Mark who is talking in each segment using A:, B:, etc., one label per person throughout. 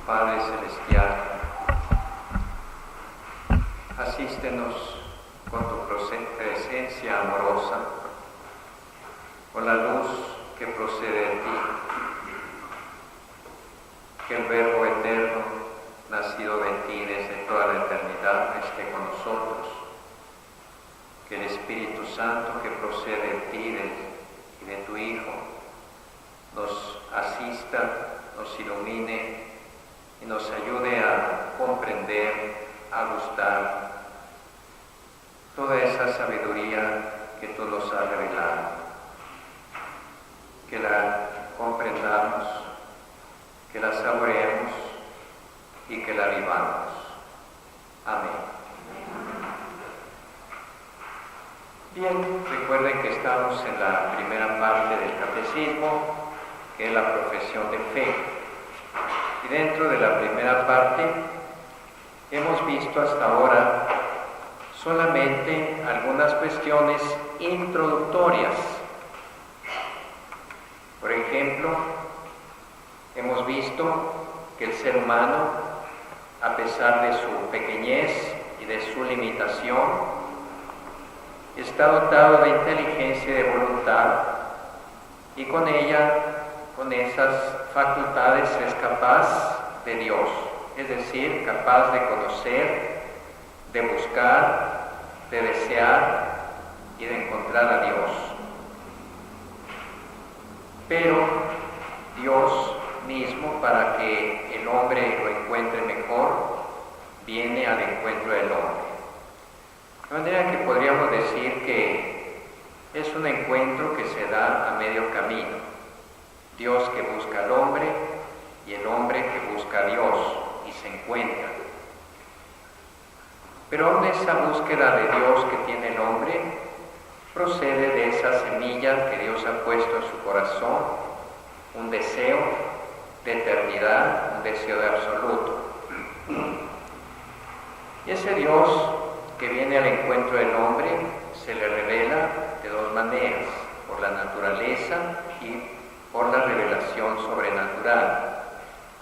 A: Padre Celestial, asístenos con tu presencia amorosa, con la luz que procede de ti, que el Verbo eterno, nacido de ti desde toda la eternidad, esté con nosotros, que el Espíritu Santo que procede de ti y de tu Hijo nos asista, nos ilumine y nos ayude a comprender, a gustar toda esa sabiduría que tú nos has revelado, que la comprendamos, que la saboreemos y que la vivamos. Amén. Bien, recuerden que estamos en la primera parte del catecismo, que es la profesión de fe. Y dentro de la primera parte hemos visto hasta ahora solamente algunas cuestiones introductorias. Por ejemplo, hemos visto que el ser humano, a pesar de su pequeñez y de su limitación, está dotado de inteligencia y de voluntad, y con ella, con esas facultades, es capaz de Dios, es decir, capaz de conocer, de buscar, de desear y de encontrar a Dios. Pero Dios mismo, para que el hombre lo encuentre mejor, viene al encuentro del hombre. De manera que podríamos decir que es un encuentro que se da a medio camino. Dios que busca al hombre y el hombre que busca a Dios y se encuentran. Pero aún esa búsqueda de Dios que tiene el hombre procede de esa semilla que Dios ha puesto en su corazón, un deseo de eternidad, un deseo de absoluto. Y ese Dios que viene al encuentro del hombre se le revela de dos maneras: por la naturaleza y por la revelación sobrenatural,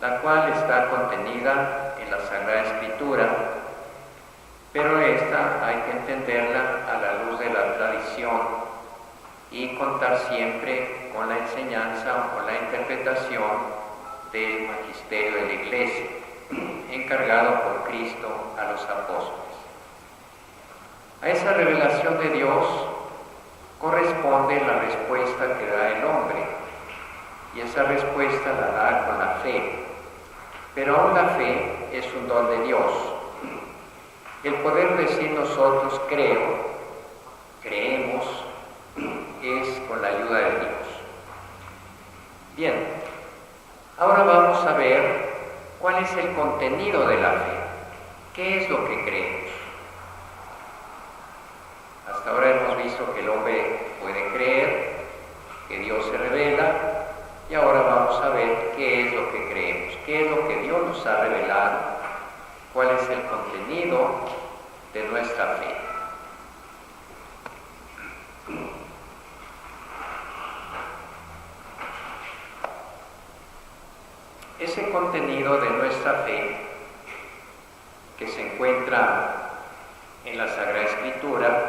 A: la cual está contenida en la Sagrada Escritura, pero esta hay que entenderla a la luz de la tradición y contar siempre con la enseñanza o con la interpretación del magisterio de la Iglesia, encargado por Cristo a los apóstoles. A esa revelación de Dios corresponde la respuesta que da el hombre, y esa respuesta la da con la fe. Pero aún la fe es un don de Dios. El poder decir nosotros creo, creemos, es con la ayuda de Dios. Bien, ahora vamos a ver cuál es el contenido de la fe. ¿Qué es lo que creemos? Hasta ahora hemos visto que el hombre puede creer, que Dios se revela, y ahora vamos a ver qué es lo que creemos, qué es lo que Dios nos ha revelado, cuál es el contenido de nuestra fe. Ese contenido de nuestra fe, que se encuentra en la Sagrada Escritura,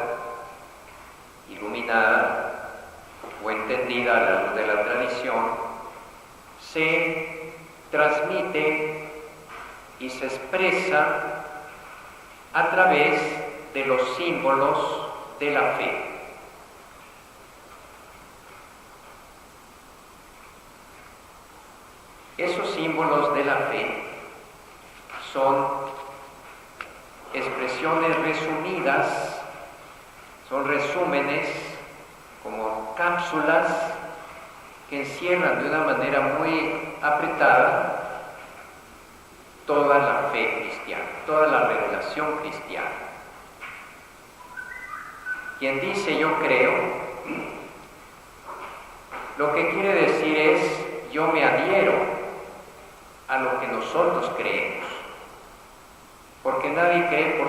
A: iluminada o entendida a la luz de la tradición, se transmite y se expresa a través de los símbolos de la fe. Esos símbolos de la fe son expresiones resumidas, son resúmenes, como cápsulas que encierran de una manera muy apretada toda la fe cristiana, toda la revelación cristiana. Quien dice yo creo, lo que quiere decir es yo me adhiero a lo que nosotros creemos, porque nadie cree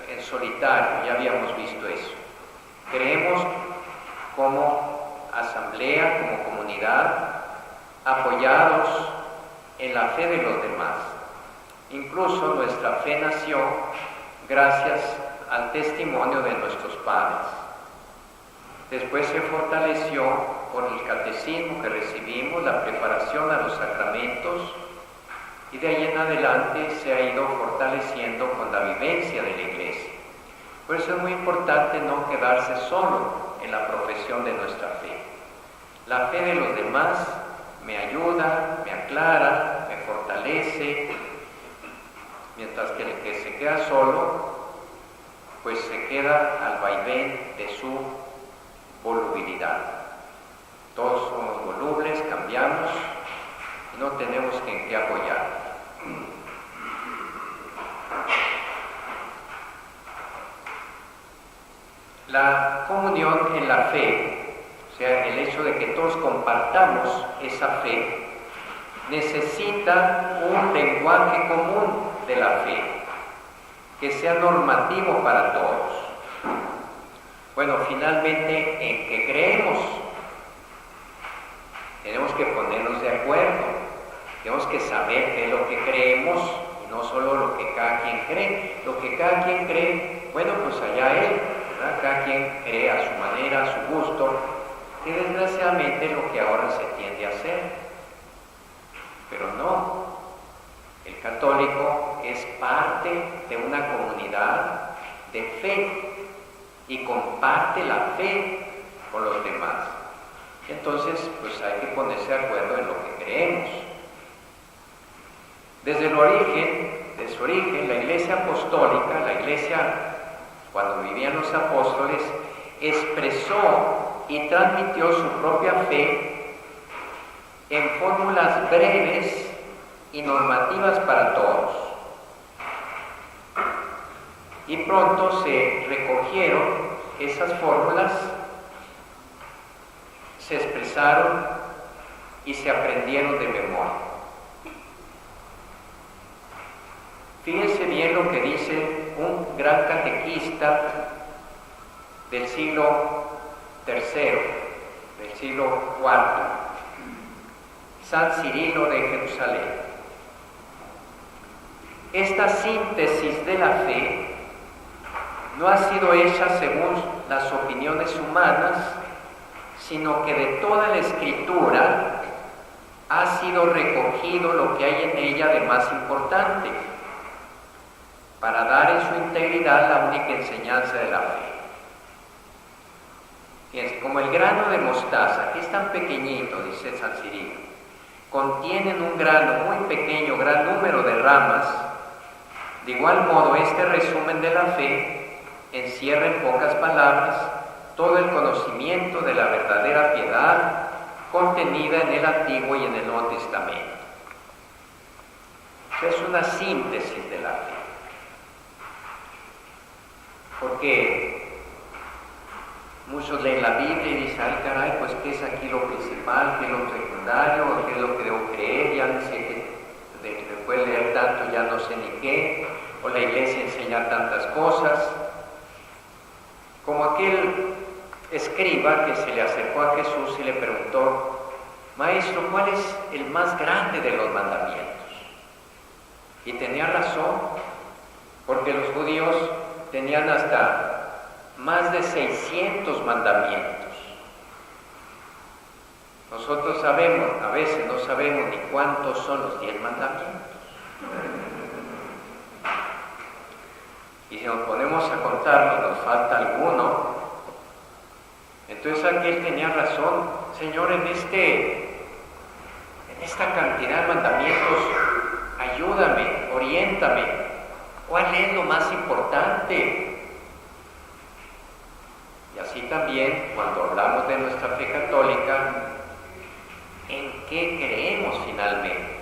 A: en solitario, ya habíamos visto eso. Creemos como asamblea, como comunidad, apoyados en la fe de los demás. Incluso nuestra fe nació gracias al testimonio de nuestros padres. Después se fortaleció por el catecismo que recibimos, la preparación a los sacramentos, y de ahí en adelante se ha ido fortaleciendo con la vivencia de la Iglesia. Por eso es muy importante no quedarse solo en la profesión de nuestra fe. La fe de los demás me ayuda, me aclara, me fortalece, mientras que el que se queda solo, pues se queda al vaivén de su volubilidad. Todos somos volubles, cambiamos, y no tenemos en qué apoyar. La comunión en la fe, o sea, el hecho de que todos compartamos esa fe, necesita un lenguaje común de la fe, que sea normativo para todos. Bueno, finalmente, ¿en qué creemos? Tenemos que ponernos de acuerdo, tenemos que saber qué es lo que creemos y no solo lo que cada quien cree. Lo que cada quien cree, bueno, pues allá él, ¿verdad? Cada quien cree a su manera, a su gusto, que desgraciadamente es lo que ahora se tiende a hacer. Pero no, el católico es parte de una comunidad de fe y comparte la fe con los demás. Entonces, pues hay que ponerse de acuerdo en lo que creemos. Desde su origen, la Iglesia apostólica, la Iglesia, cuando vivían los apóstoles, expresó y transmitió su propia fe en fórmulas breves y normativas para todos. Y pronto se recogieron esas fórmulas, se expresaron y se aprendieron de memoria. Fíjense bien lo que dice un gran catequista del siglo III, del siglo IV, San Cirilo de Jerusalén. Esta síntesis de la fe no ha sido hecha según las opiniones humanas, sino que de toda la Escritura ha sido recogido lo que hay en ella de más importante, para dar en su integridad la única enseñanza de la fe. Fíjense, como el grano de mostaza, que es tan pequeñito, dice San Cirilo, contienen un grano muy pequeño, gran número de ramas, de igual modo este resumen de la fe encierra en pocas palabras todo el conocimiento de la verdadera piedad contenida en el Antiguo y en el Nuevo Testamento. Es una síntesis de la fe. Porque muchos leen la Biblia y dicen, ay caray, pues qué es aquí lo principal, qué es lo secundario, qué es lo que debo creer, ya no sé qué, después de leer tanto ya no sé ni qué, o la Iglesia enseña tantas cosas. Como aquel escriba que se le acercó a Jesús y le preguntó, Maestro, ¿cuál es el más grande de los mandamientos? Y tenía razón, porque los judíos tenían hasta más de 600 mandamientos. Nosotros sabemos, a veces no sabemos ni cuántos son los 10 mandamientos. Y si nos ponemos a contarnos, nos falta alguno. Entonces aquel tenía razón. Señor, en esta cantidad de mandamientos, ayúdame, oriéntame. ¿Cuál es lo más importante? Y así también, cuando hablamos de nuestra fe católica, ¿en qué creemos finalmente?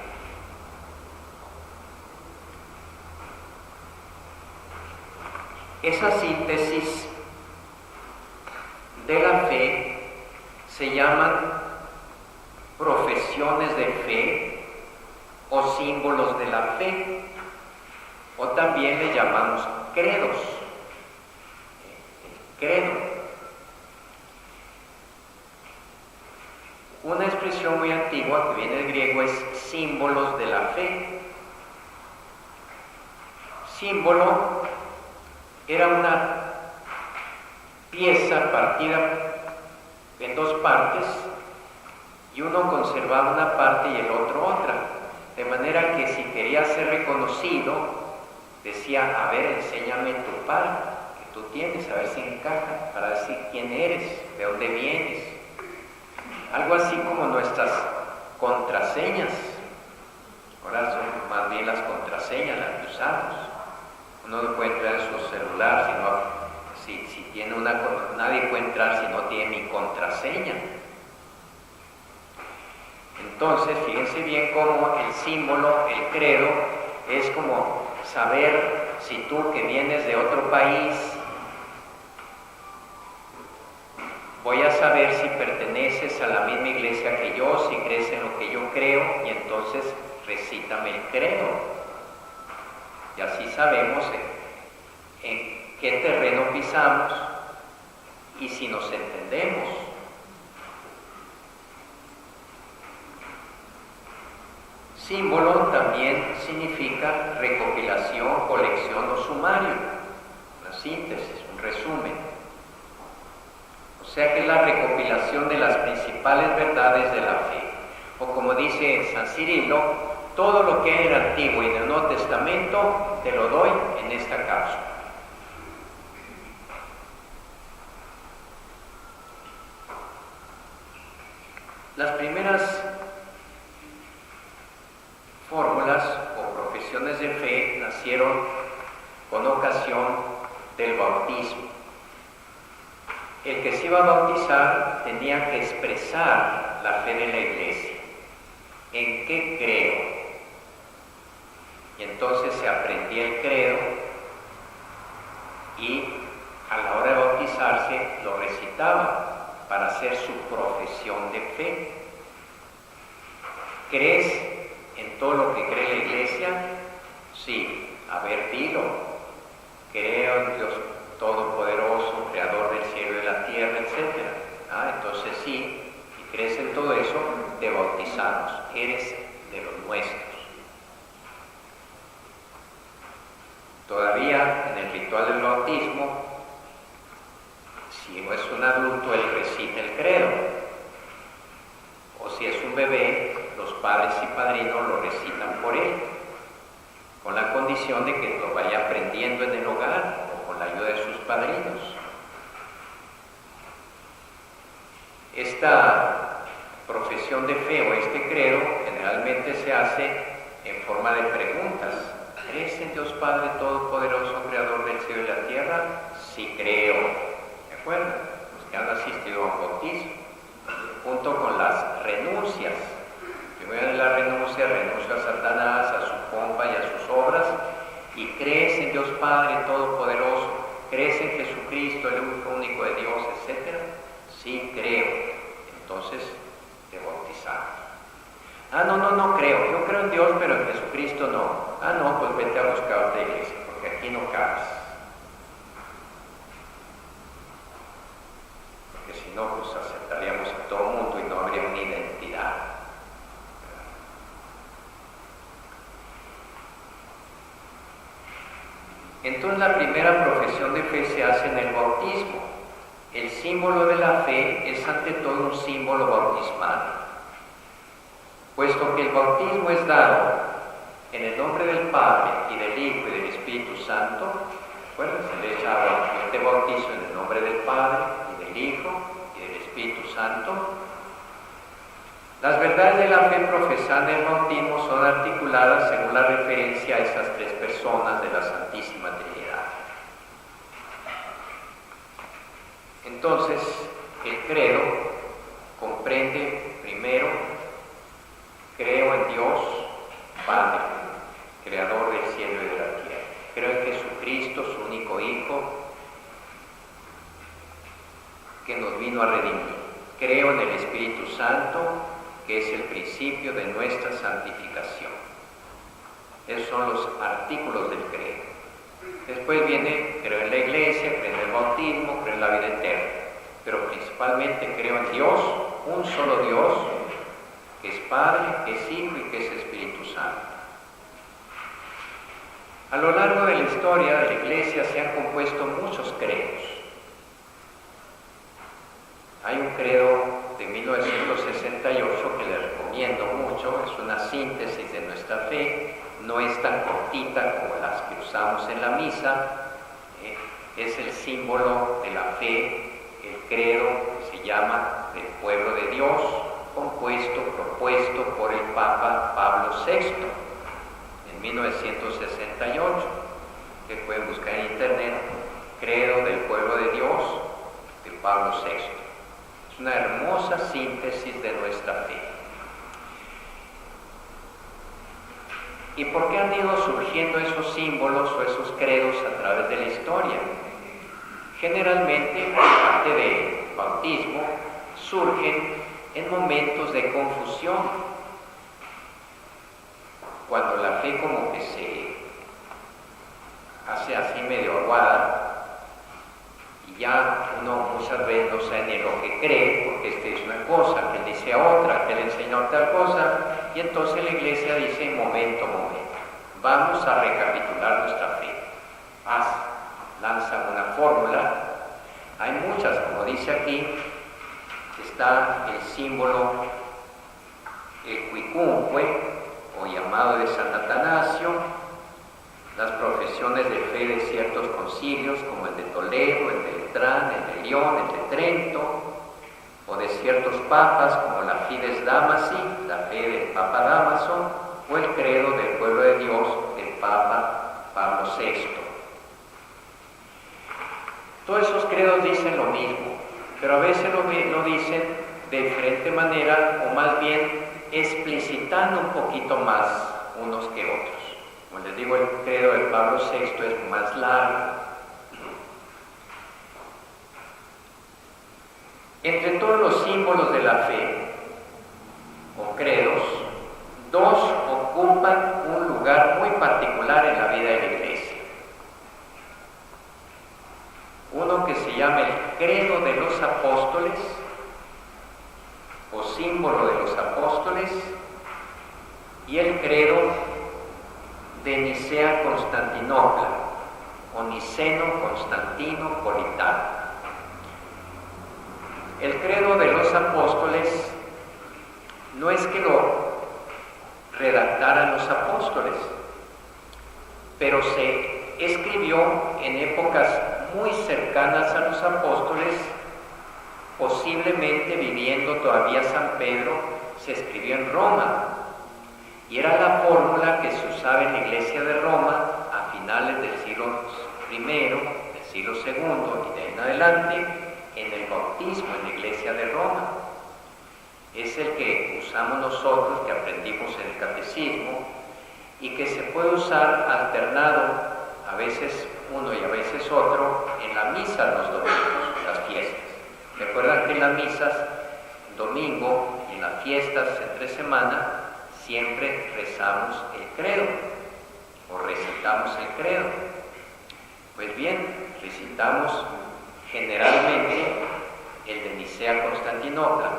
A: Esa síntesis de la fe se llaman profesiones de fe o símbolos de la fe, o también le llamamos credos. El credo. Una expresión muy antigua que viene del griego es símbolos de la fe. Símbolo era una pieza partida en dos partes y uno conservaba una parte y el otro otra, de manera que si quería ser reconocido decía: a ver, enséñame tu parte que tú tienes, a ver si encaja, para decir quién eres, de dónde vienes. Algo así como nuestras contraseñas. Ahora son más bien las contraseñas las que usamos. Uno no puede entrar en su celular si tiene nadie puede entrar si no tiene mi contraseña. Entonces, fíjense bien cómo el símbolo, el credo, es como saber si tú, que vienes de otro país, voy a saber si perteneces a la misma iglesia que yo, si crees en lo que yo creo, y entonces recítame el credo. Y así sabemos en qué terreno pisamos y si nos entendemos. Símbolo también significa recopilación, colección o sumario, una síntesis, un resumen. O sea que es la recopilación de las principales verdades de la fe. O como dice San Cirilo, todo lo que hay en el Antiguo y en el Nuevo Testamento te lo doy en esta cápsula. Las primeras fórmulas o profesiones de fe nacieron con ocasión del bautismo. El que se iba a bautizar tenía que expresar la fe de la Iglesia. ¿En qué creo? Y entonces se aprendía el credo y a la hora de bautizarse lo recitaba para hacer su profesión de fe. ¿Crees en todo lo que cree la Iglesia? Sí. A ver, dilo. Creo en Dios Todopoderoso, Creador del cielo y de la tierra, etc. Entonces sí, y crees en todo eso, te bautizamos. Eres de los nuestros. Todavía en el ritual del bautismo, si no es un adulto, él recita el credo. O si es un bebé, los padres y padrinos lo recitan por él, con la condición de que lo vaya aprendiendo en el hogar o con la ayuda de sus padrinos. Esta profesión de fe o este credo generalmente se hace en forma de preguntas. ¿Crees en Dios Padre Todopoderoso, Creador del cielo y la tierra? Sí, creo. ¿De acuerdo? Los que han asistido a un bautismo, junto con las renuncias. Primero en la renuncia, renuncio a Satanás, a su pompa y a sus obras. Y crees en Dios Padre Todopoderoso, crees en Jesucristo, el único de Dios, etc. Sí, creo. Entonces te bautizamos. No creo. Yo creo en Dios, pero en Jesucristo no. No, pues vete a buscar otra iglesia, porque aquí no cabes. Porque si no, pues aceptaríamos a todo el mundo y no habría una identidad. Entonces la primera profesión de fe se hace en el bautismo. El símbolo de la fe es ante todo un símbolo bautismal, puesto que el bautismo es dado en el nombre del Padre y del Hijo y del Espíritu Santo. Acuérdense, le echa agua. Yo te bautizo en el nombre del Padre y del Hijo y del Espíritu Santo. Las verdades de la fe profesada en el bautismo son articuladas según la referencia a esas tres personas de la Santísima Trinidad. Entonces, el credo comprende primero: creo en Dios Padre, Creador del cielo y de la tierra. Creo en Jesucristo, su único Hijo, que nos vino a redimir. Creo en el Espíritu Santo, que es el principio de nuestra santificación. Esos son los artículos del credo. Después viene: creo en la Iglesia, creo en el bautismo, creo en la vida eterna. Pero principalmente creo en Dios, un solo Dios, que es Padre, que es Hijo y que es Espíritu Santo. A lo largo de la historia de la Iglesia se han compuesto muchos credos. Hay un credo de 1968 que les recomiendo mucho, es una síntesis de nuestra fe, no es tan cortita como las que usamos en la misa, es el símbolo de la fe, el credo que se llama del pueblo de Dios, propuesto por el Papa Pablo VI en 1968, que pueden buscar en internet, Credo del pueblo de Dios de Pablo VI. Es una hermosa síntesis de nuestra fe. ¿Y por qué han ido surgiendo esos símbolos o esos credos a través de la historia? Generalmente, parte del bautismo, surgen en momentos de confusión, cuando la fe como que se hace así medio aguada y ya uno muchas veces no sabe ni lo que cree, porque este es una cosa, que dice otra, que le enseñó tal cosa, y entonces la Iglesia dice momento, vamos a recapitular nuestra fe. Lanza una fórmula, hay muchas, como dice aquí, está el símbolo, el cuicunque, o llamado de San Atanasio, las profesiones de fe de ciertos concilios, como el de Toledo, el de Letrán, el de León, el de Trento, o de ciertos papas, como la Fides Damasi, la fe del Papa Dámaso, o el credo del pueblo de Dios del Papa Pablo VI. Todos esos credos dicen lo mismo, pero a veces lo dicen de diferente manera, o más bien explicitando un poquito más unos que otros. Como les digo, el credo de Pablo VI es más largo. Entre todos los símbolos de la fe, o credos, dos ocupan un lugar muy particular en la vida de la Iglesia. Uno que se llama el credo de los apóstoles, o símbolo de los apóstoles, y el credo de Nicea-Constantinopla, o Niceno-Constantino-Politano. El credo de los apóstoles no es que lo redactaran los apóstoles, pero se escribió en épocas muy cercanas a los apóstoles, posiblemente viviendo todavía San Pedro, se escribió en Roma, y era la fórmula que se usaba en la Iglesia de Roma a finales del siglo I, del siglo II y de ahí en adelante, en el bautismo en la Iglesia de Roma. Es el que usamos nosotros, que aprendimos en el catecismo, y que se puede usar alternado, a veces uno y a veces otro, en la misa los domingos, en las fiestas. Recuerdan que en las misas, domingo, y en las fiestas entre semana, siempre rezamos el credo, o recitamos el credo. Pues bien, recitamos generalmente el de Nicea-Constantinopla,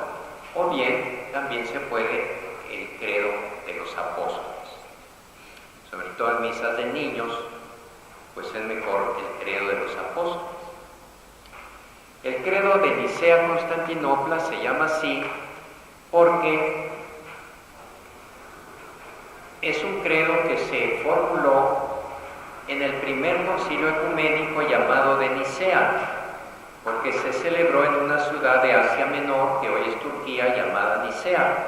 A: o bien también se puede el credo de los apóstoles. Sobre todo en misas de niños, pues es mejor el credo de los apóstoles. El credo de Nicea-Constantinopla se llama así porque es un credo que se formuló en el primer concilio ecuménico llamado de Nicea, porque se celebró en una ciudad de Asia Menor, que hoy es Turquía, llamada Nicea.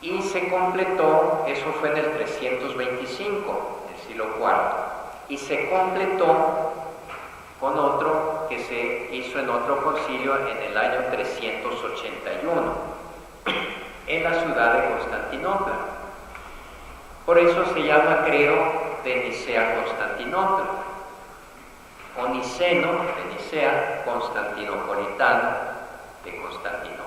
A: Y se completó, eso fue en el 325, del siglo IV, y se completó con otro que se hizo en otro concilio en el año 381, en la ciudad de Constantinopla. Por eso se llama credo de Nicea-Constantinopla, o niceno de Nicea, constantinopolitano de Constantinopla.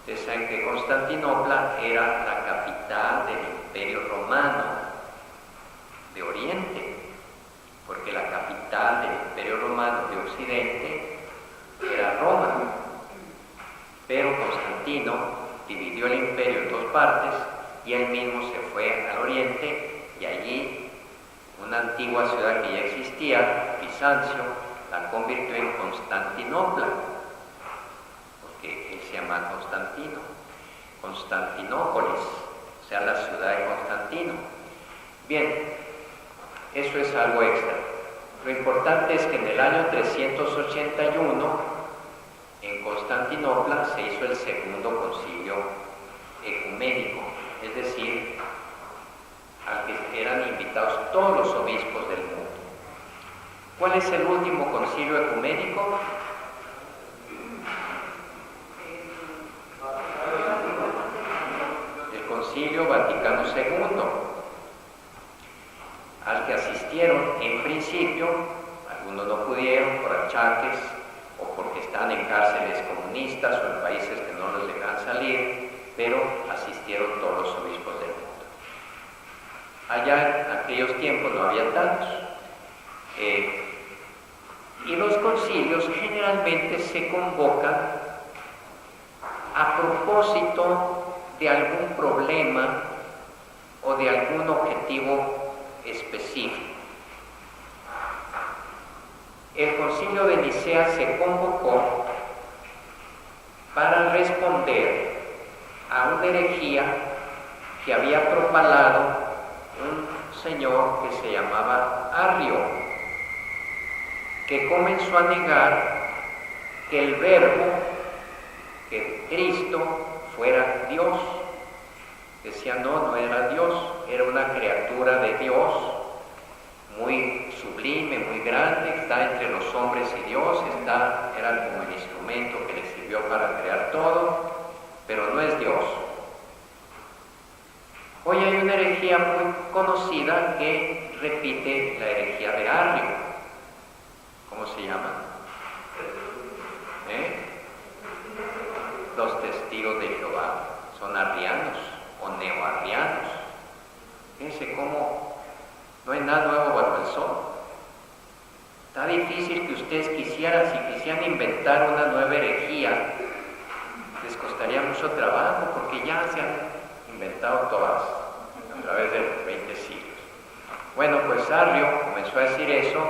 A: Ustedes saben que Constantinopla era la capital del Imperio Romano de Oriente, porque la capital del Imperio Romano de Occidente era Roma, pero Constantino dividió el imperio en dos partes y él mismo se fue al oriente y allí una antigua ciudad que ya existía, Bizancio, la convirtió en Constantinopla, porque él se llama Constantino, Constantinópolis, o sea, la ciudad de Constantino. Bien, eso es algo extra. Lo importante es que en el año 381, en Constantinopla, se hizo el segundo concilio ecuménico, es decir, al que eran invitados todos los obispos del mundo. ¿Cuál es el último concilio ecuménico? El Concilio Vaticano II, al que asistieron en principio, algunos no pudieron por achaques o porque están en cárceles comunistas o en países que no los dejan salir, pero asistieron todos los obispos del mundo. Allá en aquellos tiempos no había tantos. Y los concilios generalmente se convocan a propósito de algún problema o de algún objetivo específico. El concilio de Nicea se convocó para responder a una herejía que había propalado un señor que se llamaba Arrio, que comenzó a negar que el Verbo, que Cristo, fuera Dios. Decía, no era Dios, era una criatura de Dios, muy sublime, muy grande, está entre los hombres y Dios, era como el instrumento que le sirvió para crear todo, pero no es Dios. Hoy hay una herejía muy conocida que repite la herejía de Arrio. ¿Cómo se llama? Los testigos de Jehová son arrianos o neoarrianos. Fíjense cómo no hay nada nuevo bajo el sol. Está difícil que ustedes si quisieran inventar una nueva herejía, les costaría mucho trabajo porque ya se han inventado todas a través de los 20 siglos. Bueno, pues Arrio comenzó a decir eso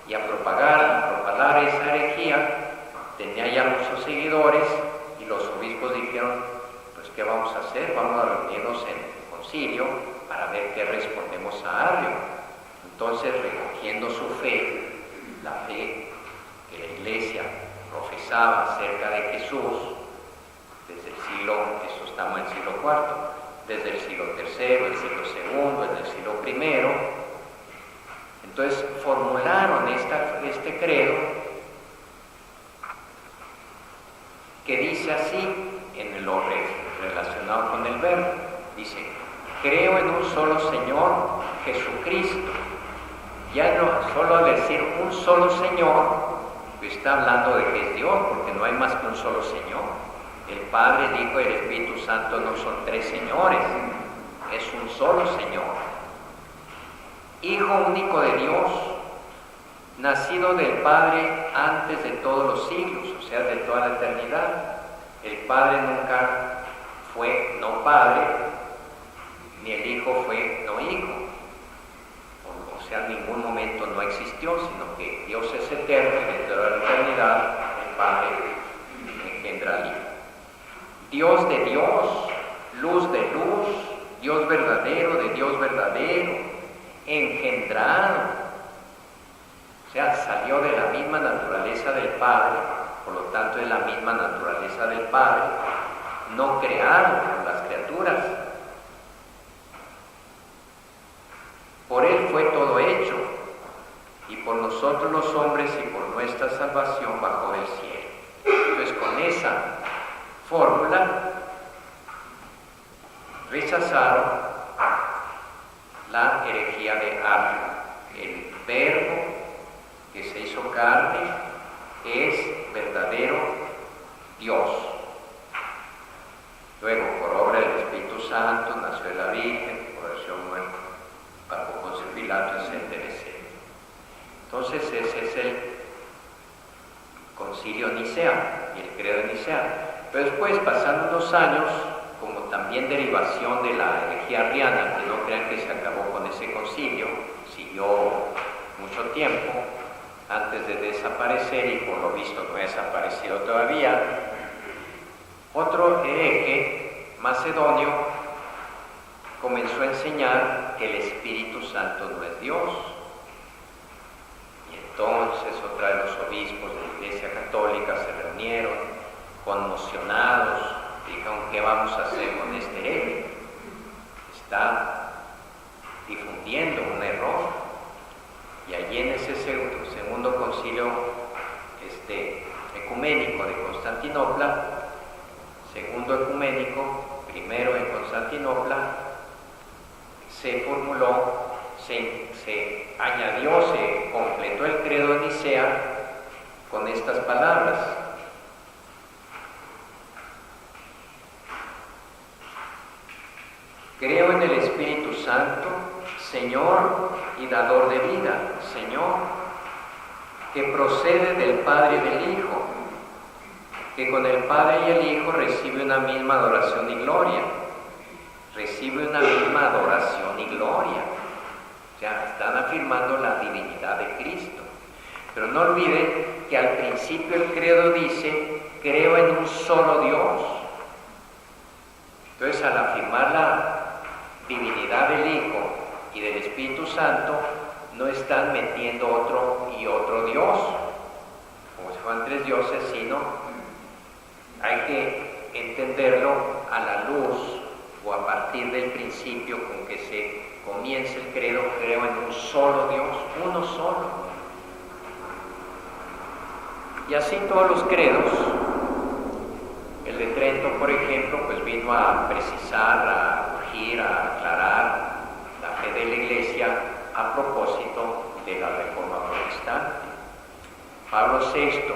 A: y a propalar esa herejía. Tenía ya muchos seguidores y los obispos dijeron, pues ¿qué vamos a hacer? Vamos a reunirnos en el concilio para ver qué respondemos a Arrio. Entonces, recogiendo su fe, la fe que la Iglesia profesaba acerca de Jesús, desde el siglo, eso estamos en el siglo IV, desde el siglo III, el siglo II, desde el siglo I, entonces formularon este credo que dice así, en lo relacionado con el Verbo, dice, creo en un solo Señor, Jesucristo. Ya no, solo al decir un solo Señor, está hablando de que es Dios, porque no hay más que un solo Señor. El Padre, el Hijo y el Espíritu Santo no son tres señores, es un solo Señor. Hijo único de Dios, nacido del Padre antes de todos los siglos, o sea, de toda la eternidad. El Padre nunca fue no Padre, ni el Hijo fue no Hijo. O sea, en ningún momento no existió, sino que Dios es eterno y dentro de la eternidad el Padre engendra al Hijo. Dios de Dios, luz de luz, Dios verdadero de Dios verdadero, engendrado. O sea, salió de la misma naturaleza del Padre, por lo tanto es la misma naturaleza del Padre, no creado por las criaturas. Por Él fue todo hecho, y por nosotros los hombres y por nuestra salvación bajó del cielo. Entonces, con esa fórmula rechazaron la herejía de Arrio. El Verbo que se hizo carne es verdadero Dios. Luego, por obra del Espíritu Santo, nació de la Virgen, por versión muerta, bajo Poncio Pilato, etcétera, etcétera. Entonces, ese es el concilio Nicea y el credo de Nicea. Pero después, pasando unos años, también derivación de la herejía arriana, que no crean que se acabó con ese concilio, siguió mucho tiempo antes de desaparecer y por lo visto no ha desaparecido todavía. Otro hereje macedonio comenzó a enseñar que el Espíritu Santo no es Dios. Y entonces otra de los obispos de la Iglesia Católica se reunieron conmocionados, dijeron: ¿qué vamos a hacer con este hereje? Está difundiendo un error. Y allí en ese segundo concilio ecuménico de Constantinopla, segundo ecuménico, primero en Constantinopla, se formuló, se añadió, se completó el credo de Nicea con estas palabras: creo en el Espíritu Santo, Señor y dador de vida, Señor, que procede del Padre y del Hijo, que con el Padre y el Hijo recibe una misma adoración y gloria. Recibe una misma adoración y gloria. O sea, están afirmando la divinidad de Cristo. Pero no olviden que al principio el credo dice: creo en un solo Dios. Entonces, al afirmar la divinidad del Hijo y del Espíritu Santo, no están metiendo otro y otro Dios, como si fueran tres dioses, sino hay que entenderlo a la luz o a partir del principio con que se comienza el credo: creo en un solo Dios, uno solo. Y así todos los credos. El de Trento, por ejemplo, pues vino a precisar, a urgir, a aclarar la fe de la Iglesia a propósito de la Reforma Protestante. Pablo VI,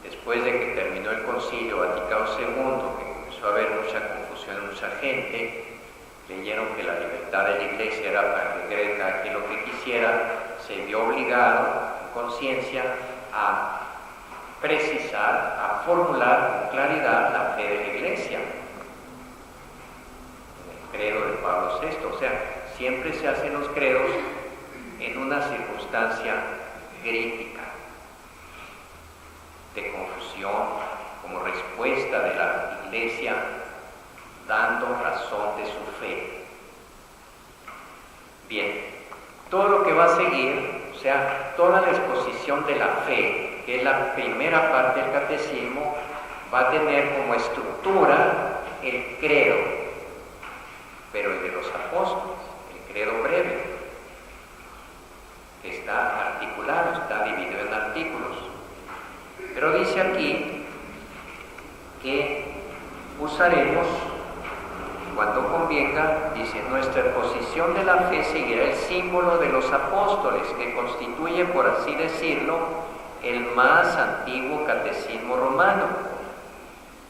A: después de que terminó el Concilio Vaticano II, que comenzó a haber mucha confusión en mucha gente, leyeron que la libertad de la Iglesia era para que creyera cada quien lo que quisiera, se vio obligado, en conciencia, a precisar, a formular con claridad la fe de la Iglesia. El credo de Pablo VI, o sea, siempre se hacen los credos en una circunstancia crítica, de confusión, como respuesta de la Iglesia, dando razón de su fe. Bien, todo lo que va a seguir, o sea, toda la exposición de la fe, que es la primera parte del catecismo, va a tener como estructura el credo, pero el de los apóstoles, el credo breve, que está articulado, está dividido en artículos. Pero dice aquí que usaremos, cuando convenga, dice: nuestra exposición de la fe seguirá el símbolo de los apóstoles, que constituye, por así decirlo, el más antiguo catecismo romano.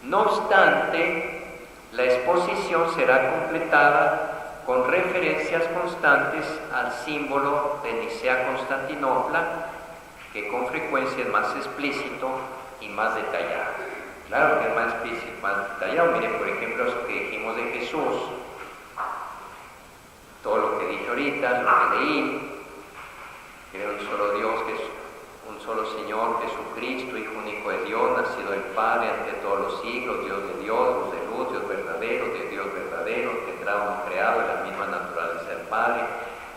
A: No obstante, la exposición será completada con referencias constantes al símbolo de Nicea-Constantinopla, que con frecuencia es más explícito y más detallado. Claro que es más explícito, más detallado. Miren, por ejemplo, eso que dijimos de Jesús, todo lo que dije ahorita, lo que leí: creo en un solo Dios, que es un solo Señor, Jesucristo, Hijo único de Dios, nacido del Padre ante todos los siglos, Dios de Dios, luz de luz, Dios verdadero, de Dios verdadero, tendrá uno creado en la misma naturaleza del Padre,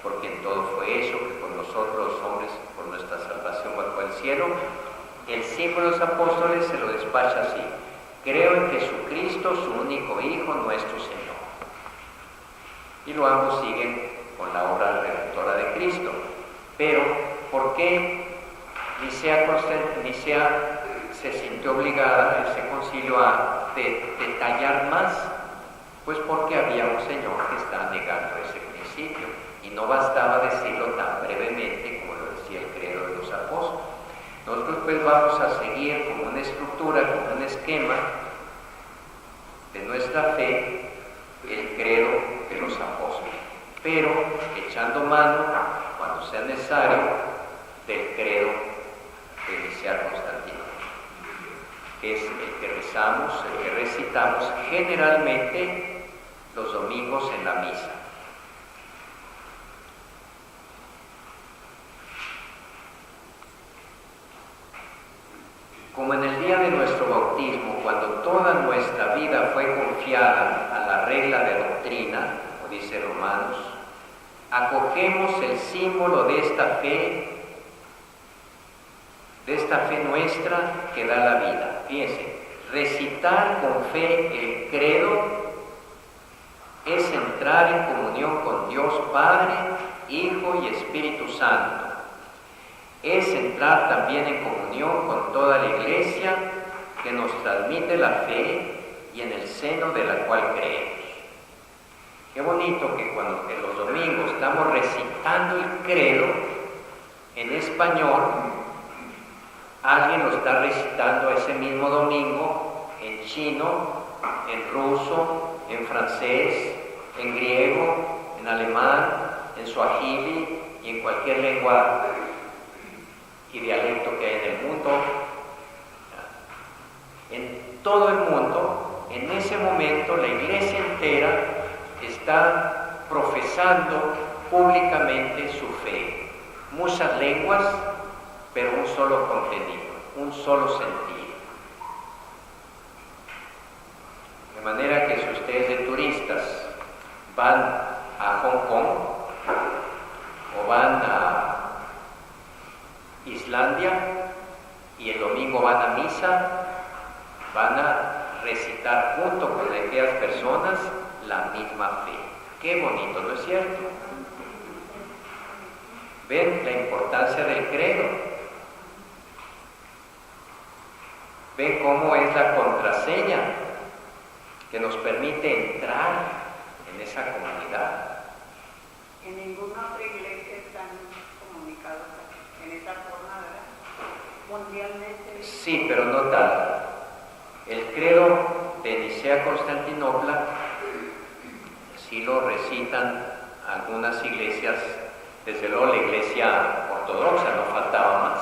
A: porque en todo fue hecho, que por nosotros los hombres, por nuestra salvación bajó al cielo. El símbolo de los apóstoles se lo despacha así: creo en Jesucristo, su único Hijo, nuestro Señor. Y luego ambos siguen con la obra redentora de Cristo. Pero, ¿por qué Nicea se sintió obligada, ese concilio, a detallar más? Pues porque había un Señor que estaba negando ese principio, y no bastaba decirlo tan brevemente como lo decía el credo de los apóstoles. Nosotros pues vamos a seguir como una estructura, como un esquema de nuestra fe, el credo de los apóstoles, pero echando mano, cuando sea necesario, del credo de Nicea-Constantinopla. que es el que rezamos, el que recitamos generalmente los domingos en la misa. Como en el día de nuestro bautismo, cuando toda nuestra vida fue confiada a la regla de doctrina, como dice Romanos, acogemos el símbolo de esta fe nuestra que da la vida. Fíjense, recitar con fe el credo es entrar en comunión con Dios Padre, Hijo y Espíritu Santo. Es entrar también en comunión con toda la Iglesia que nos transmite la fe y en el seno de la cual creemos. Qué bonito que cuando en los domingos estamos recitando el credo en español, alguien lo está recitando ese mismo domingo en chino, en ruso, en francés, en griego, en alemán, en suajili y en cualquier lengua y dialecto que hay en el mundo. En todo el mundo, en ese momento, la Iglesia entera está profesando públicamente su fe. Muchas lenguas, pero un solo contenido, un solo sentido. De manera que si ustedes de turistas van a Hong Kong o van a Islandia y el domingo van a misa, van a recitar junto con aquellas personas la misma fe. Qué bonito, ¿no es cierto? ¿Ven la importancia del credo? ¿Ven cómo es la contraseña que nos permite entrar en esa comunidad?
B: En ninguna otra iglesia están comunicados en esa forma, ¿verdad? Mundialmente.
A: Sí, pero no tanto. El credo de Nicea-Constantinopla sí lo recitan algunas iglesias, desde luego la iglesia ortodoxa, no faltaba más,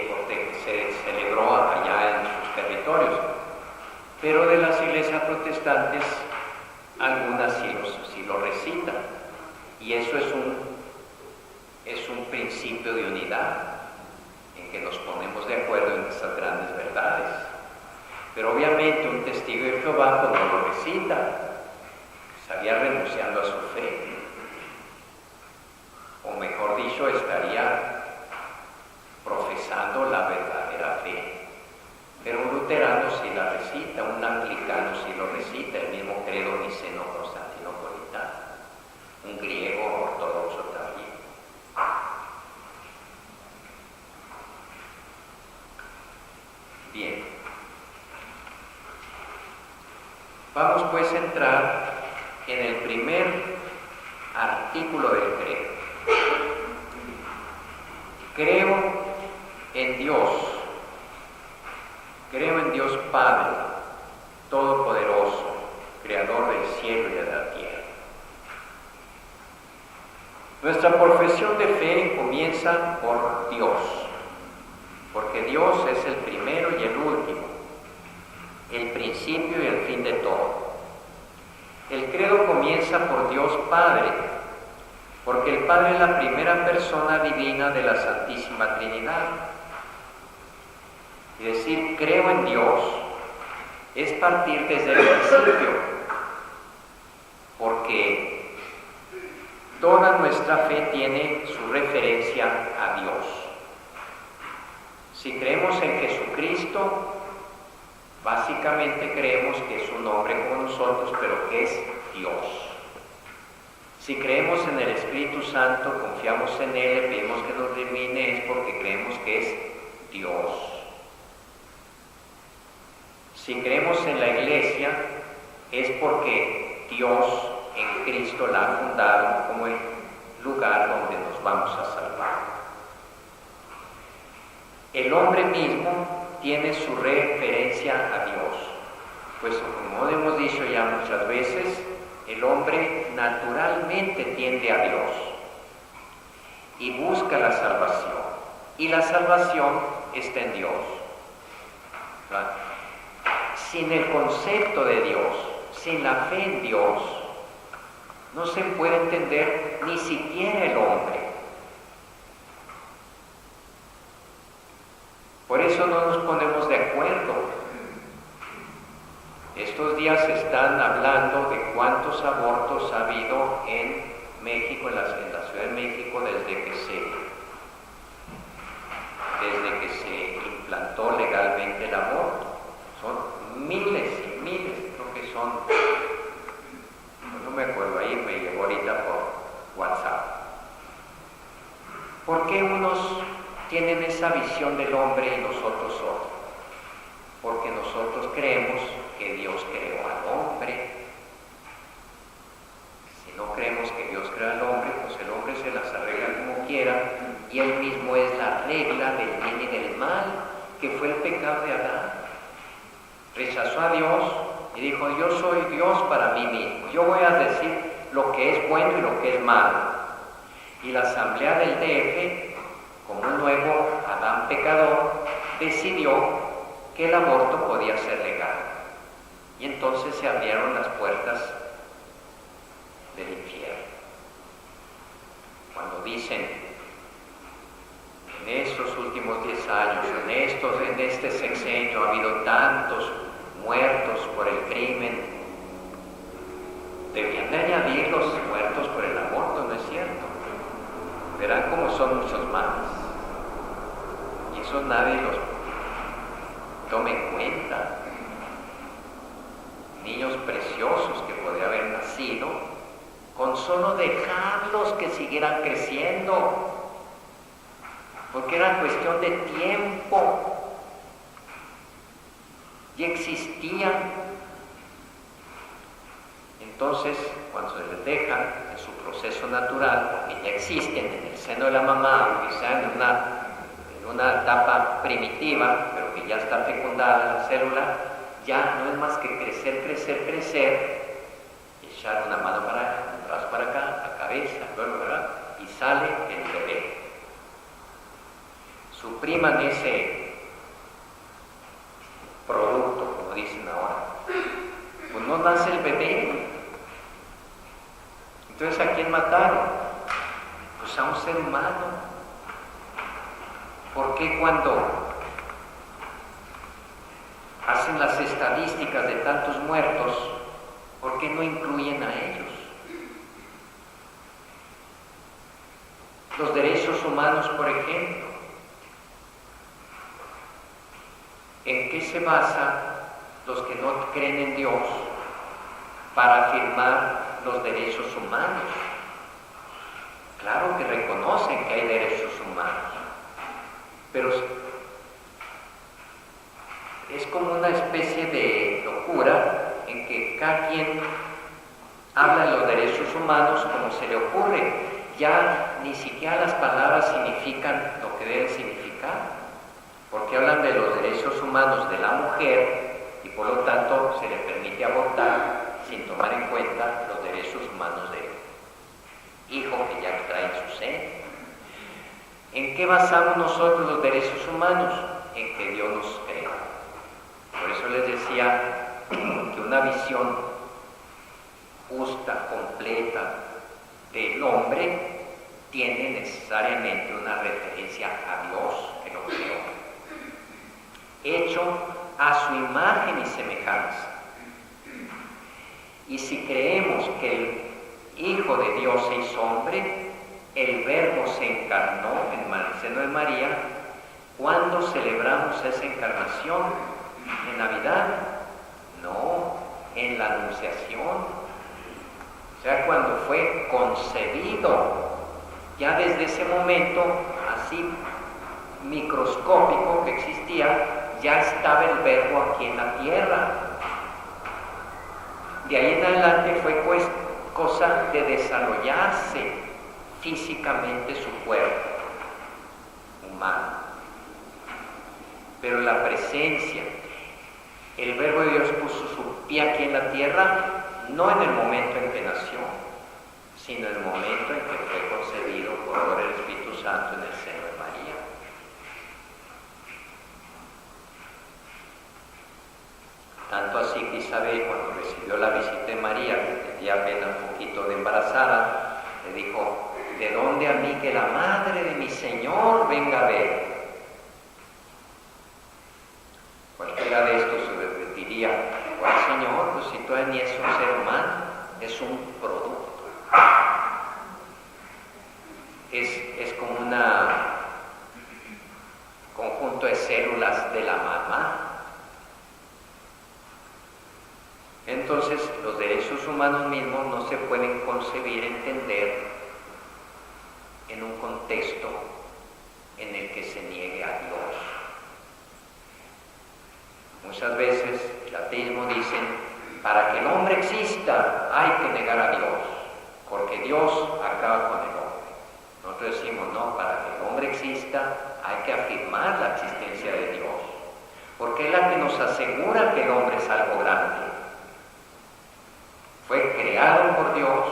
A: porque se celebró allá en sus territorios, pero de las iglesias protestantes algunas sí lo recitan, y eso es un principio de unidad, en que nos ponemos de acuerdo en esas grandes verdades. Pero obviamente un testigo de Jehová, cuando lo recita, estaría renunciando a su fe, o mejor dicho, estaría profesando la verdadera fe. Pero un luterano sí la recita, un anglicano sí lo recita, el mismo credo niceno-constantinopolitano, un griego ortodoxo también. Bien, vamos pues a entrar en el primer artículo del credo. Creo en Dios Padre, Todopoderoso, Creador del cielo y de la tierra. Nuestra profesión de fe comienza por Dios, porque Dios es el primero y el último, el principio y el fin de todo. El credo comienza por Dios Padre, porque el Padre es la primera persona divina de la Santísima Trinidad. Y decir creo en Dios es partir desde el principio, porque toda nuestra fe tiene su referencia a Dios. Si creemos en Jesucristo, básicamente creemos que es un hombre como nosotros, pero que es Dios. Si creemos en el Espíritu Santo, confiamos en Él, le pedimos que nos ilumine, es porque creemos que es Dios. Si creemos en la Iglesia, es porque Dios en Cristo la ha fundado como el lugar donde nos vamos a salvar. El hombre mismo tiene su referencia a Dios, pues como hemos dicho ya muchas veces, el hombre naturalmente tiende a Dios y busca la salvación, y la salvación está en Dios. ¿verdad? Sin el concepto de Dios, sin la fe en Dios, no se puede entender ni siquiera el hombre. Por eso no nos ponemos de acuerdo. Estos días se están hablando de cuántos abortos ha habido en México, en la Ciudad de México, desde que se implantó legalmente el aborto. Son miles y miles, creo que son, no me acuerdo, ahí me llegó ahorita por WhatsApp. ¿Por qué unos tienen esa visión del hombre y nosotros otra? Porque nosotros creemos que Dios creó al hombre. Si no creemos que Dios creó al hombre, pues el hombre se las arregla como quiera, y él mismo es la regla del bien y del mal, que fue el pecado de Adán. Rechazó a Dios y dijo: yo soy Dios para mí mismo, yo voy a decir lo que es bueno y lo que es malo. Y la asamblea del DF, como un nuevo Adán pecador, decidió que el aborto podía ser legal. Y entonces se abrieron las puertas del infierno. Cuando dicen: en estos últimos 10 años, en este sexenio ha habido tantos muertos por el crimen, debían de añadir los muertos por el aborto, ¿no es cierto? Verán cómo son muchos más. Y eso nadie los tome en cuenta. Niños preciosos que podrían haber nacido con solo dejarlos que siguieran creciendo, porque era cuestión de tiempo, y existían. Entonces, cuando se les deja en su proceso natural, porque ya existen en el seno de la mamá, aunque sea en una etapa primitiva, pero que ya está fecundada la célula, ya no es más que crecer, echar una mano para acá, un brazo para acá, la cabeza, luego, ¿verdad? Y sale el bebé. Supriman ese producto, como dicen ahora. Pues no nace el bebé. Entonces, ¿a quién mataron? Pues a un ser humano. ¿Por qué cuando hacen las estadísticas de tantos muertos, por qué no incluyen a ellos? Los derechos humanos, por ejemplo, ¿en qué se basan los que no creen en Dios para afirmar los derechos humanos? Claro que reconocen que hay derechos humanos, pero es como una especie de locura en que cada quien habla de los derechos humanos como se le ocurre. Ya ni siquiera las palabras significan lo que deben significar, porque hablan de los derechos humanos de la mujer y por lo tanto se le permite abortar sin tomar en cuenta los derechos humanos del hijo que ya trae en su seno. ¿En qué basamos nosotros los derechos humanos? En que Dios nos creó. Por eso les decía que una visión justa, completa del hombre tiene necesariamente una referencia a Dios que lo creó, hecho a su imagen y semejanza. Y si creemos que el Hijo de Dios se hizo hombre, el Verbo se encarnó en el seno de María, ¿cuándo celebramos esa encarnación? ¿En Navidad? No, en la Anunciación. O sea, cuando fue concebido, ya desde ese momento, así microscópico que existía, ya estaba el Verbo aquí en la tierra. De ahí en adelante fue pues cosa de desarrollarse físicamente su cuerpo humano. Pero la presencia, el Verbo de Dios puso su pie aquí en la tierra, no en el momento en que nació, sino en el momento en que fue concebido por el Espíritu Santo en el seno de María. Tanto así que Isabel, cuando recibió la visita de María, que tenía apenas un poquito de embarazada, le dijo: ¿de dónde a mí que la madre de mi Señor venga a ver? Cualquiera de estos se diría: ¿cuál Señor? Pues si todavía ni es un ser humano, es un producto. Es como un conjunto de células de la mamá. Entonces, los derechos humanos mismos no se pueden concebir, entender en un contexto en el que se niegue a Dios. Muchas veces el ateísmo dice: para que el hombre exista hay que negar a Dios, porque Dios acaba con el hombre. Nosotros decimos: no, para que el hombre exista hay que afirmar la existencia de Dios, porque es la que nos asegura que el hombre es algo grande. Fue creado por Dios,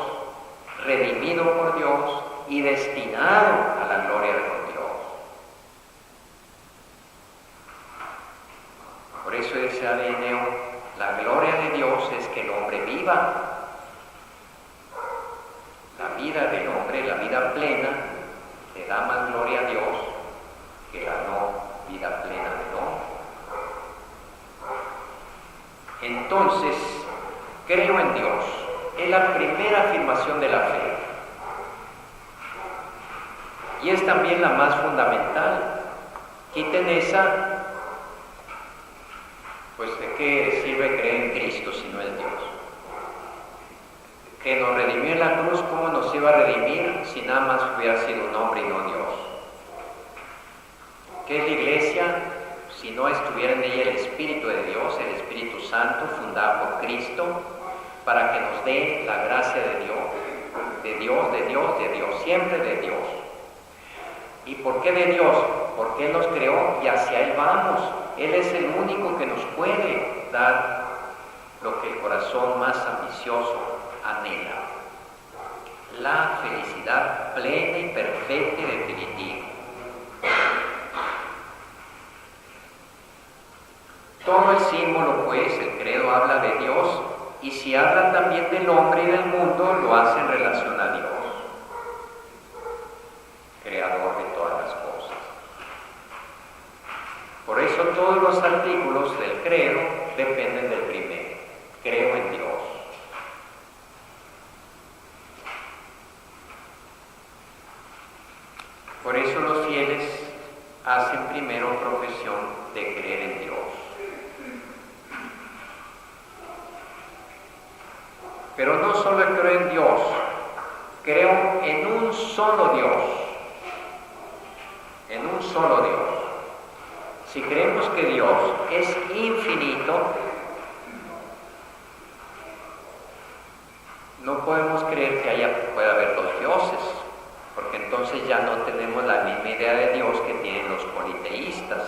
A: redimido por Dios y destinado a la gloria de Dios. Por eso dice Ateneo: la gloria de Dios es que el hombre viva. La vida del hombre, la vida plena, le da más gloria a Dios que la no vida plena del hombre. Entonces, creo en Dios. Es la primera afirmación de la fe. Y es también la más fundamental. Quiten esa, pues ¿de qué sirve creer en Cristo si no es Dios? Que nos redimió en la cruz, ¿cómo nos iba a redimir si nada más hubiera sido un hombre y no Dios? ¿Qué es la iglesia si no estuviera en ella el Espíritu de Dios, el Espíritu Santo, fundado por Cristo, para que nos dé la gracia de Dios, de Dios, de Dios, de Dios, siempre de Dios? ¿Y por qué de Dios? Porque Él nos creó y hacia Él vamos. Él es el único que nos puede dar lo que el corazón más ambicioso anhela: la felicidad plena y perfecta y definitiva. Todo el símbolo, pues, el credo habla de Dios, y si hablan también del hombre y del mundo, lo hace en relación a Dios, creador de todas las cosas. Por eso todos los artículos del credo dependen del primero: creo en Dios. Por eso los fieles hacen primero profesión de creer en Dios. Pero no solo creo en Dios, creo en un solo Dios. En un solo Dios. Si creemos que Dios es infinito, no podemos creer que pueda haber dos dioses, porque entonces ya no tenemos la misma idea de Dios que tienen los politeístas,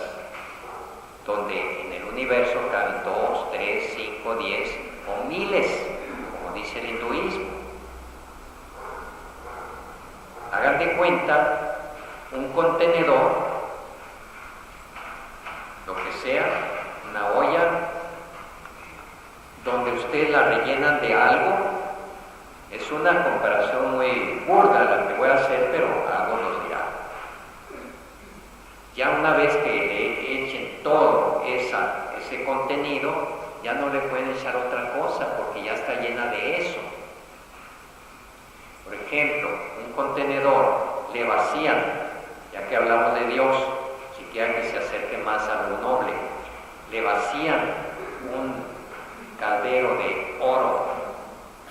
A: donde en el universo caben 2, 3, 5, 10 o miles, como dice el hinduismo. Hagan de cuenta un contenedor, lo que sea, una olla, donde ustedes la rellenan de algo. Es una comparación muy burda la que voy a hacer, pero algo nos dirá. Ya una vez que le echen todo ese contenido, ya no le pueden echar otra cosa, porque ya está llena de eso. Por ejemplo, un contenedor le vacían, ya que hablamos de Dios, si quieren que se acerque más a lo noble, le vacían un caldero de oro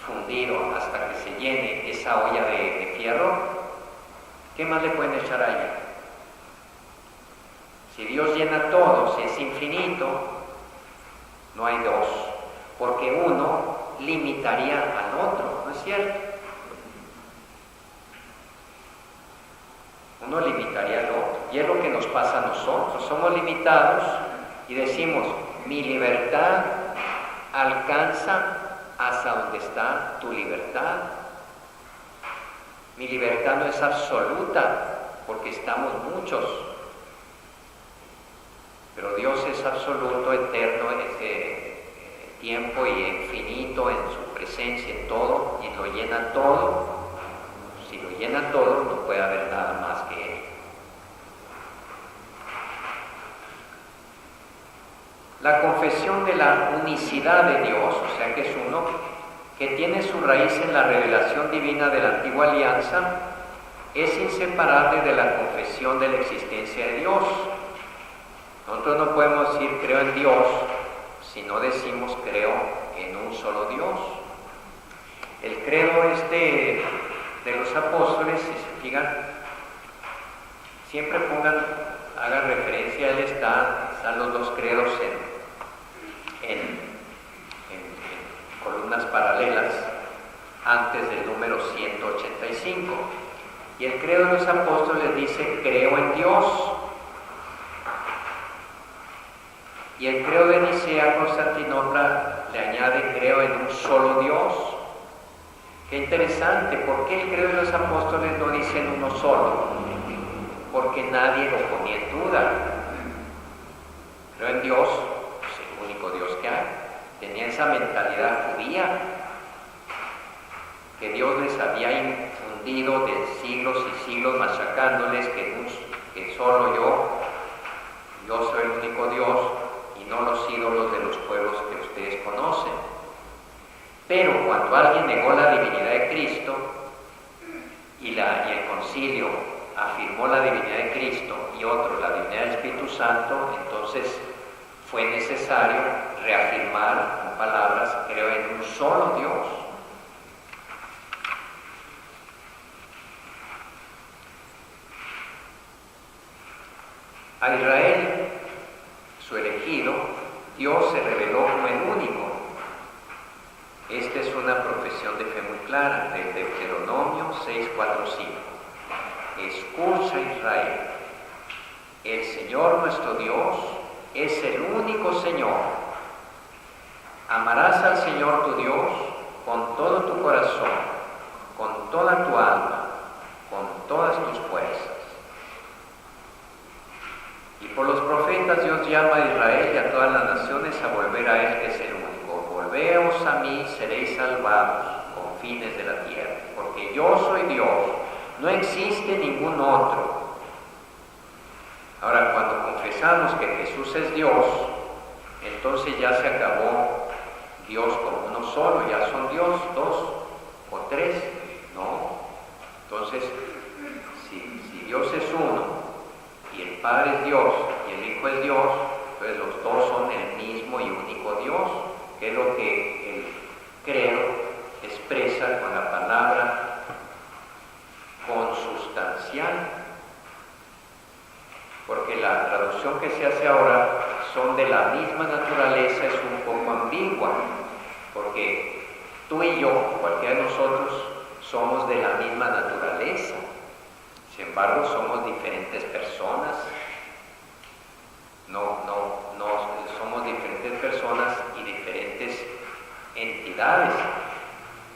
A: fundido hasta que se llene esa olla de fierro. ¿Qué más le pueden echar a ella? Si Dios llena todo, si es infinito, no hay dos, porque uno limitaría al otro, ¿no es cierto? Uno limitaría al otro, y es lo que nos pasa a nosotros. Somos limitados y decimos: mi libertad alcanza hasta donde está tu libertad. Mi libertad no es absoluta, porque estamos muchos, pero Dios es absoluto, eterno, tiempo y infinito en su presencia en todo y lo llena todo. Si lo llena todo, no puede haber nada más que Él. La confesión de la unicidad de Dios, o sea que es uno, que tiene su raíz en la revelación divina de la antigua alianza, es inseparable de la confesión de la existencia de Dios. Nosotros no podemos decir creo en Dios si no decimos creo en un solo Dios. El credo de los apóstoles, si se fijan, siempre hagan referencia, están los dos credos en columnas paralelas antes del número 185. Y el credo de los apóstoles dice creo en Dios. Y el credo de Nicea, Constantinopla, le añade creo en un solo Dios. Qué interesante, ¿por qué el credo de los apóstoles no dice en uno solo? Porque nadie lo ponía en duda. Creo en Dios, es el único Dios que hay. Tenía esa mentalidad judía, que Dios les había infundido de siglos y siglos, machacándoles que solo yo soy el único Dios, y no los ídolos de los pueblos que ustedes conocen. Pero cuando alguien negó la divinidad de Cristo y el concilio afirmó la divinidad de Cristo y otro la divinidad del Espíritu Santo, entonces fue necesario reafirmar con palabras creo en un solo Dios. A Israel, su elegido, Dios se reveló como el único. Esta es una profesión de fe muy clara, del Deuteronomio 6:4-5. Escucha, Israel, el Señor nuestro Dios es el único Señor. Amarás al Señor tu Dios con todo tu corazón, con toda tu alma, con todas tus fuerzas. Y por los profetas Dios llama a Israel y a todas las naciones a volver a Él, que es el único. Volveos a mí, seréis salvados, confines de la tierra, porque yo soy Dios, no existe ningún otro. Ahora, cuando confesamos que Jesús es Dios, entonces ya se acabó Dios como uno solo, ya son Dios, dos o tres, ¿no? Entonces, si Dios es uno, y el Padre es Dios, y el Hijo es Dios, entonces los dos son el mismo y único Dios, que es lo que el credo expresa con la palabra consustancial. Porque la traducción que se hace ahora son de la misma naturaleza, es un poco ambigua, porque tú y yo, cualquiera de nosotros, somos de la misma naturaleza. Sin embargo, somos diferentes personas. No, somos diferentes personas y diferentes entidades,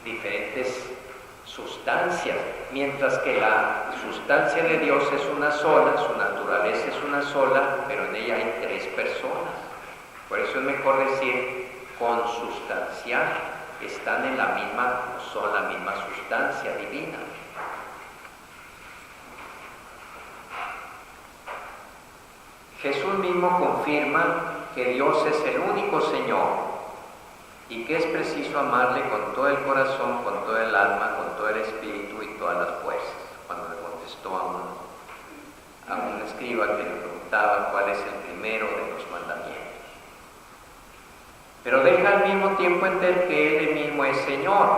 A: diferentes sustancias, mientras que la sustancia de Dios es una sola, su naturaleza es una sola, pero en ella hay tres personas. Por eso es mejor decir consustancial, están en la misma, son la misma sustancia divina. Jesús mismo confirma que Dios es el único Señor y que es preciso amarle con todo el corazón, con todo el alma, con todo el espíritu y todas las fuerzas. Cuando le contestó a un escriba que le preguntaba cuál es el primero de los mandamientos. Pero deja al mismo tiempo entender que Él mismo es Señor.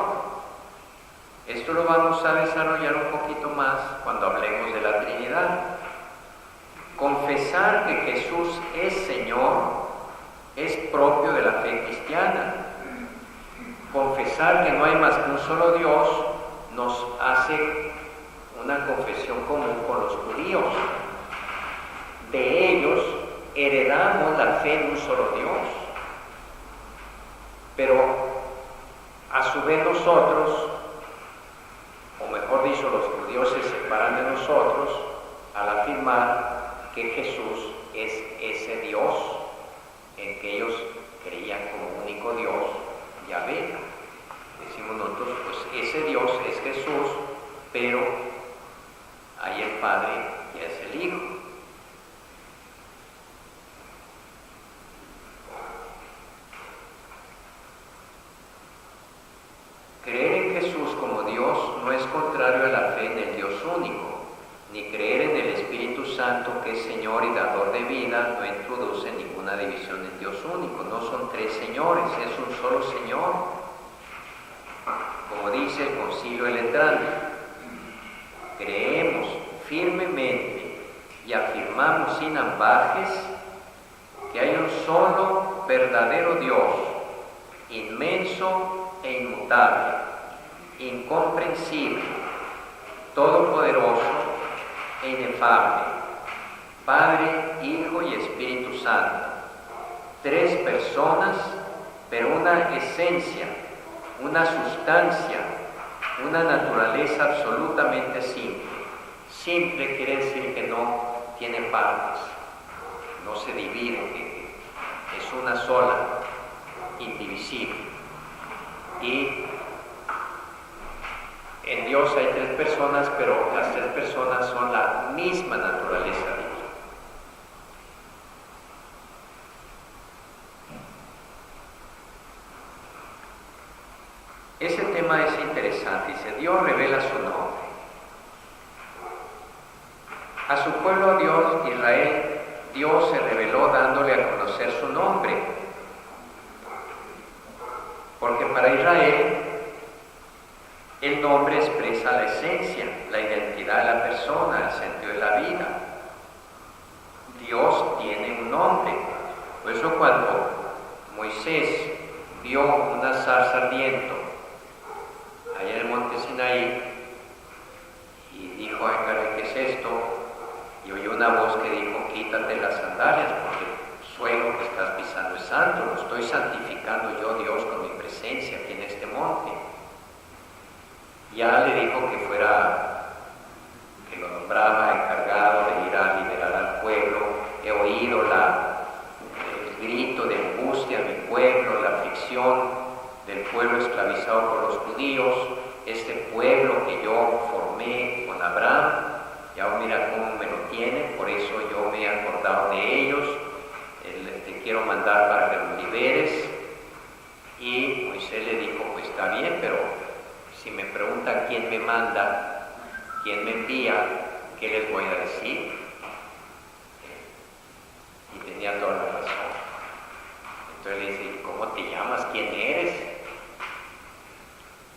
A: Esto lo vamos a desarrollar un poquito más cuando hablemos de la Trinidad. Confesar que Jesús es Señor es propio de la fe cristiana. Confesar que no hay más que un solo Dios nos hace una confesión común con los judíos. De ellos heredamos la fe en un solo Dios. Pero a su vez nosotros, o mejor dicho, los judíos se separan de nosotros al afirmar que Jesús es ese Dios en que ellos creían como único Dios, Yahvé. Decimos nosotros, pues ese Dios es Jesús, pero ahí el Padre ya es el Hijo. Creer en Jesús como Dios no es contrario a la fe en el Dios único, ni creer en el Espíritu Santo, que es Señor y dador de vida, no introduce ninguna división en Dios único. No son tres señores, es un solo Señor. Como dice el Concilio de Letrán, creemos firmemente y afirmamos sin ambajes que hay un solo verdadero Dios, inmenso e inmutable, incomprensible, todopoderoso e inefable, Padre, Hijo y Espíritu Santo, tres personas, pero una esencia, una sustancia, una naturaleza absolutamente simple. Simple quiere decir que no tiene partes, no se divide, es una sola, indivisible. Y en Dios hay tres personas, pero las tres personas son la misma naturaleza divina. Ese tema es interesante. Dice, Dios revela su nombre. A su pueblo Dios, Israel, Dios se reveló dándole a conocer su nombre. Porque para Israel el nombre expresa la esencia, la identidad de la persona, el sentido de la vida. Dios tiene un nombre. Por eso cuando Moisés vio una zarza ardiendo allá en el monte Sinaí y dijo, ay caray, ¿qué es esto? Y oyó una voz que dijo, quítate las sandalias porque el suelo que estás pisando es santo, lo estoy santificando yo, Dios, con mi presencia aquí en este monte. Ya le dijo que fuera, que lo nombraba encargado de ir a liberar al pueblo. He oído el grito de angustia de mi pueblo, la aflicción del pueblo esclavizado por los judíos, este pueblo que yo formé con Abraham, ya mira cómo me lo tiene, por eso yo me he acordado de ellos, te quiero mandar para que los liberes. Y Moisés le dijo, pues está bien, pero si me preguntan quién me manda, quién me envía, ¿qué les voy a decir? Y tenía toda la razón. Entonces le dice, ¿cómo te llamas? ¿Quién eres?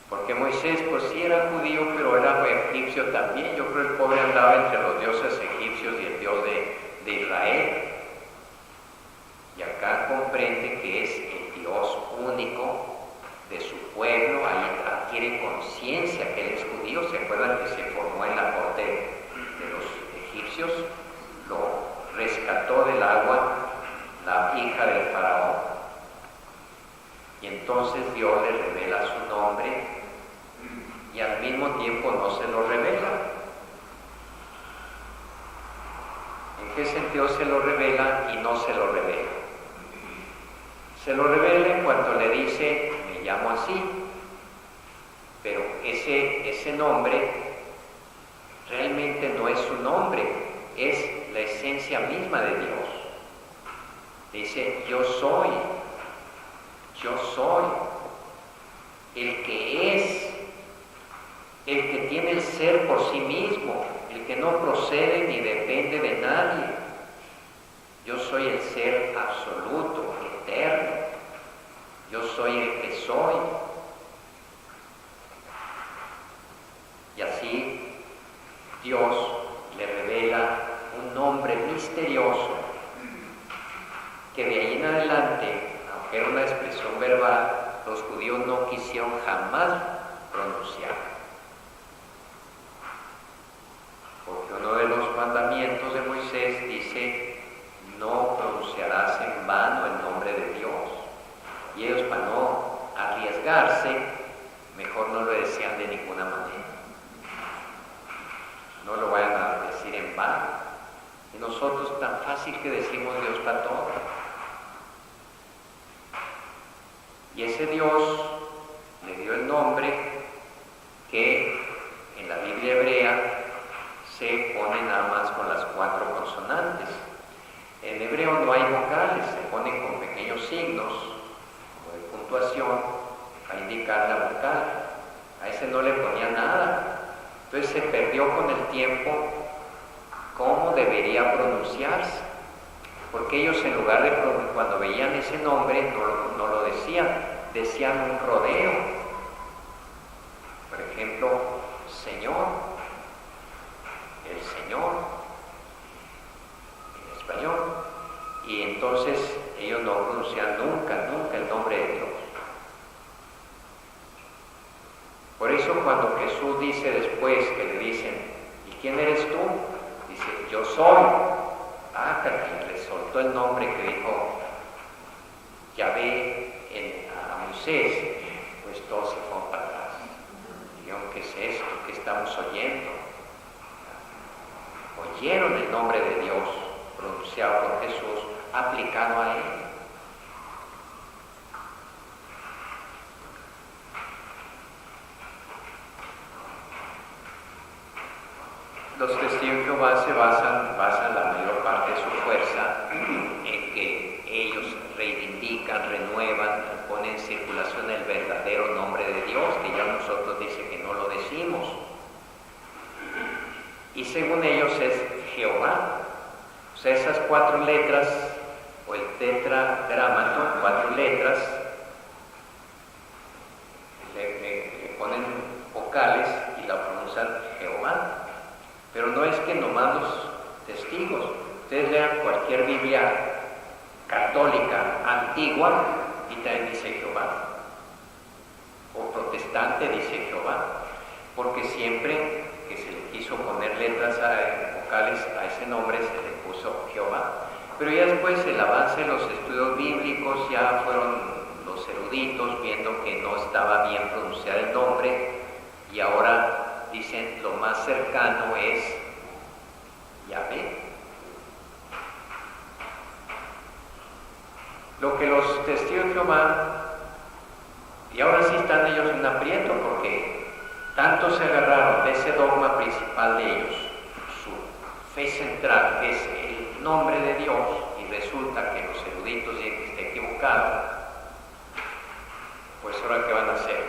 A: Porque Moisés, pues sí era judío, pero era egipcio también. Yo creo que el pobre andaba entre los dioses egipcios y el Dios de Israel. Y acá comprende que es el Dios único de su pueblo. Ahí adquiere conciencia que él es judío. ¿Se acuerdan que se formó en la corte de los egipcios? Lo rescató del agua la hija del faraón. Y entonces Dios le revela su nombre y al mismo tiempo no se lo revela. ¿En qué sentido se lo revela y no se lo revela? Se lo revela en cuanto le dice, me llamo así, pero ese nombre realmente no es su nombre, es la esencia misma de Dios. Dice, yo soy el que es, el que tiene el ser por sí mismo, el que no procede ni depende de nadie. Yo soy el ser absoluto, eterno. Yo soy el que soy. Y así Dios le revela un nombre misterioso que de ahí en adelante, aunque era una expresión verbal, los judíos no quisieron jamás pronunciar. Porque uno de los mandamientos de Moisés dice, no pronunciarás en vano el nombre de Dios. Y ellos, para no arriesgarse, mejor no lo decían de ninguna manera. No lo vayan a decir en vano. Y nosotros tan fácil que decimos Dios para todo. nombre que en la Biblia hebrea se pone nada más con las 4 consonantes. En hebreo no hay vocales, se ponen con pequeños signos como de puntuación a indicar la vocal. A ese no le ponía nada. Entonces se perdió con el tiempo cómo debería pronunciarse, porque ellos en lugar de cuando veían ese nombre no lo decían, decían un rodeo. Por ejemplo, Señor, el Señor, en español, y entonces ellos no pronuncian nunca el nombre de Dios. Por eso cuando Jesús dice después que le dicen, ¿y quién eres tú? Dice, yo soy. Que le soltó el nombre que dijo Yahvé a Moisés, pues todos se fueron para atrás. Dijeron, ¿qué es esto? ¿Qué estamos oyendo? Oyeron el nombre de Dios pronunciado por Jesús, aplicado a él. Los testigos de Jehová se basan la mayor parte de su fuerza en que ellos reivindican, renuevan, ponen en circulación el verdadero nombre de Dios, que ya nosotros dice que no lo decimos. Y según ellos es Jehová. O sea, esas 4 letras, o el tetragramaton, 4 letras, le ponen vocales y la pronuncian Jehová. Pero no es que nomás los testigos. Ustedes lean cualquier Biblia católica antigua y también dice Jehová. O protestante dice Jehová. Porque siempre que se le quiso poner letras vocales a ese nombre se le puso Jehová. Pero ya después el avance de los estudios bíblicos ya fueron los eruditos viendo que no estaba bien pronunciar el nombre y ahora dicen lo más cercano es Yahvé. Lo que los testigos de Jehová, y ahora sí están ellos en aprieto porque tanto se agarraron de ese dogma principal de ellos, su fe central, que es el nombre de Dios, y resulta que los eruditos dicen que está equivocado, pues ahora ¿qué van a hacer?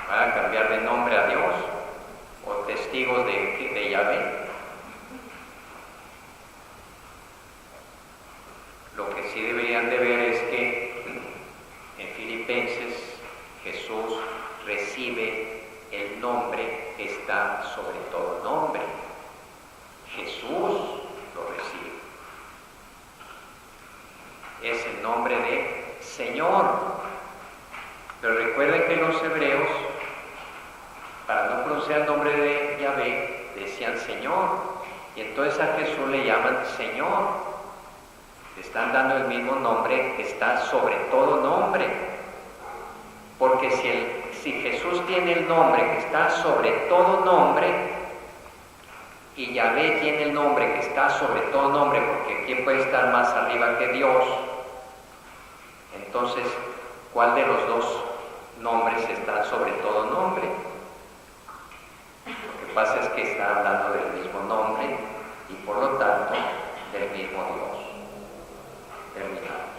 A: ¿Van a cambiar de nombre a Dios? ¿O testigos de Yahvé? Lo que sí deberían de ver es que en Filipenses Jesús recibe el nombre que está sobre todo nombre. Jesús lo recibe. Es el nombre de Señor. Pero recuerden que los hebreos, para no pronunciar el nombre de Yahvé, decían Señor. Y entonces a Jesús le llaman Señor. Le están dando el mismo nombre que está sobre todo nombre. Porque si Jesús tiene el nombre que está sobre todo nombre, y Yahvé tiene el nombre que está sobre todo nombre, porque ¿quién puede estar más arriba que Dios? Entonces, ¿cuál de los dos nombres está sobre todo nombre? Lo que pasa es que está hablando del mismo nombre y por lo tanto del mismo Dios. Terminado.